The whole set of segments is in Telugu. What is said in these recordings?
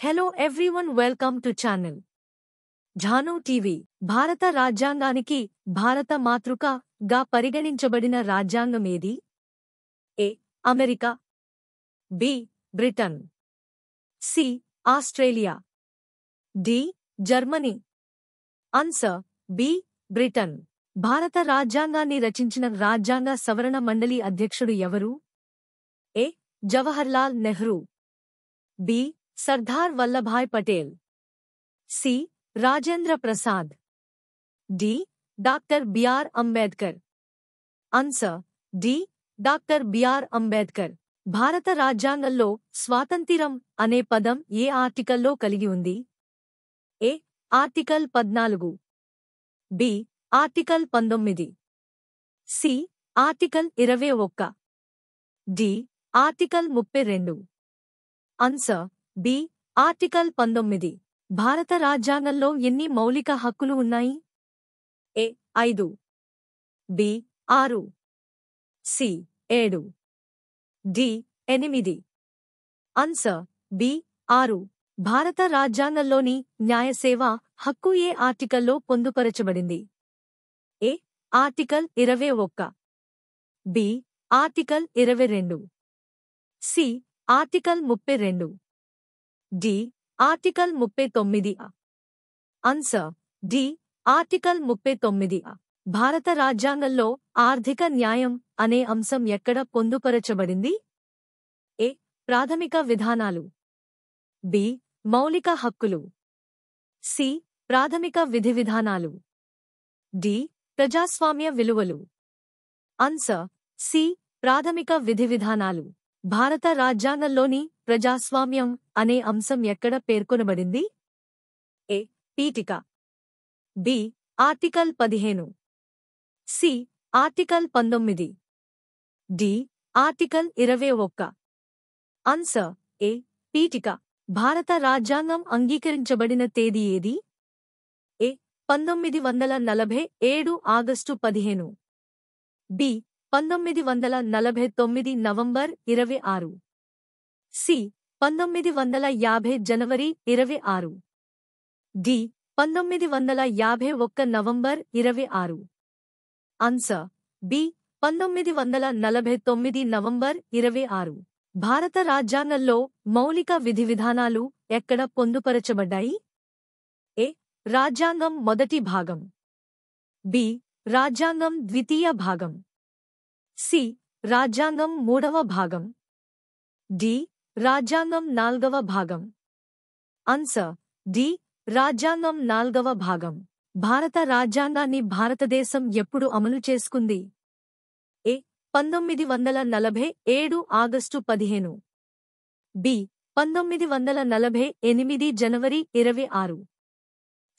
Hello everyone, welcome to channel Jhanu TV. భారత రాజ్యాంగానికి భారత మాతృక గా పరిగణించబడిన రాజ్యాంగమేది? A. America, B. Britain, C. Australia, D. Germany. Answer B. Britain. భారత రాజ్యాంగాన్ని రచించిన రాజ్యాంగ సవరణ మండలి అధ్యక్షుడు ఎవరు? A. Jawaharlal Nehru, B. Sardar Vallabhbhai Patel, C. Rajendra Prasad, D. Doctor B R Ambedkar. Answer D. Doctor B R Ambedkar. భారత రాజ్యాంగంలో స్వాతంత్ర్యం అనే పదం ఏ ఆర్టికల్లో కలిగి ఉంది? A. Article 14, B. Article 19, C. Article 21, D. Article 32. Answer B. Article 19. భారత రాజ్యాంగంలో ఎన్ని మౌలిక హక్కులు ఉన్నాయి? A. 5, B. 6, C. 7, D. 8. Answer B. 6. భారత రాజ్యాంగంలోని న్యాయసేవ హక్కు ఏ ఆర్టికల్లో పొందుపరచబడింది? A. Article 21, B. Article 22, C. Article 32, D. Article 39. Answer D. Article 39. భారత రాజ్యాంగంలో ఆర్థిక న్యాయం అనే అంశం ఎక్కడ పొందుపరచబడింది? ఏ. ప్రాథమిక విధానాలు, బి. మౌలిక హక్కులు, సి. ప్రాథమిక విధి విధానాలు, డి. ప్రజాస్వామ్య విలువలు. Answer C. ప్రాథమిక విధి విధానాలు. భారత రాజ్యాంగంలోని ప్రజాస్వామ్యం అనే అంశం ఎక్కడ పేర్కొనబడింది? ఏ. పీఠిక, B. Article 15, C. Article 19, D. Article 21. Answer A. పీఠిక. భారత రాజ్యాంగం అంగీకరించబడిన తేదీ ఏది? A. 1947 August 15, B. 1949 November 26, C. 1950 జనవరి 26, D. 1951 November 26. Answer B. 1949 November 26. భారత రాజ్యాంగంలో మౌలిక విధి విధానాలు ఎక్కడ పొందుపరచబడ్డాయి? ఏ. రాజ్యాంగం మొదటి భాగం, బి. రాజ్యాంగం ద్వితీయ భాగం, సి. రాజ్యాంగం 3వ భాగం, డి. రాజ్యాంగం 4వ భాగం. Answer D. రాజ్యాంగం 4వ భాగం. భారత రాజ్యాంగాన్ని భారతదేశం ఎప్పుడు అమలు చేసుకుంది? ఏ. 1947 August 15, B. 1948 జనవరి 26,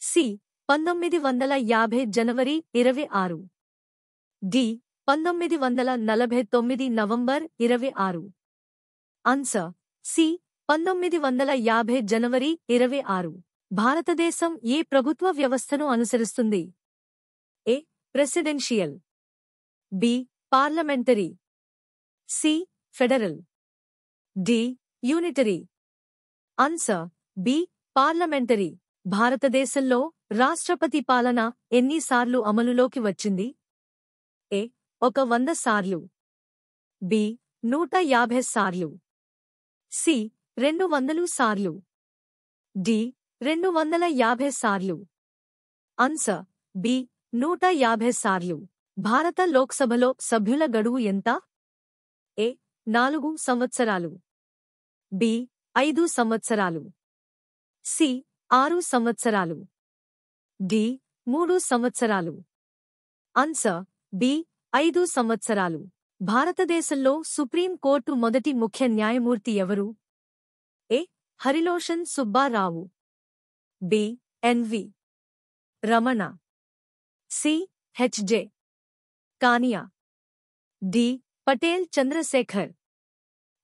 సి. 1950 జనవరి 26, డి. 1949 నవంబర్ 26. Answer C. 1950 జనవరి 26. భారతదేశం ఏ ప్రభుత్వ వ్యవస్థను అనుసరిస్తుంది? A. Presidential, B. Parliamentary, C. Federal, D. Unitary. Answer B. Parliamentary. భారతదేశంలో రాష్ట్రపతి పాలన ఎన్నిసార్లు అమలులోకి వచ్చింది? ఏ. 100 సార్లు, బి. 150 సార్లు, సి. 200 సార్లు, డి. 250 సార్లు. Answer B. 150 సార్లు. భారత లోక్సభలో సభ్యుల గడువు ఎంత? ఏ. 4 సంవత్సరాలు, బి. 5 సంవత్సరాలు, సి. 6 సంవత్సరాలు, డి. 3 సంవత్సరాలు. Answer B. 5 సంవత్సరాలు. భారతదేశంలో సుప్రీం కోర్టు మొదటి ముఖ్య న్యాయమూర్తి ఎవరు? ఏ. హరిలోషన్ Subbarao, B. N V. Ramana, C. H J. Kania, D. Patel Chandrashekhar.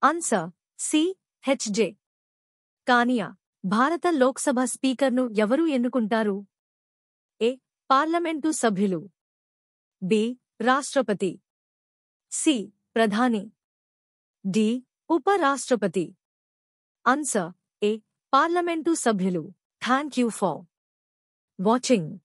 Answer C. H J. Kania. భారత లోక్సభ స్పీకర్ను ఎవరు ఎన్నుకుంటారు? ఏ. పార్లమెంటు సభ్యులు, బి. రాష్ట్రపతి, సి. ప్రధాని, డి. ఉప రాష్ట్రపతి. Answer A. పార్లమెంటు సభ్యులు. Thank you for watching.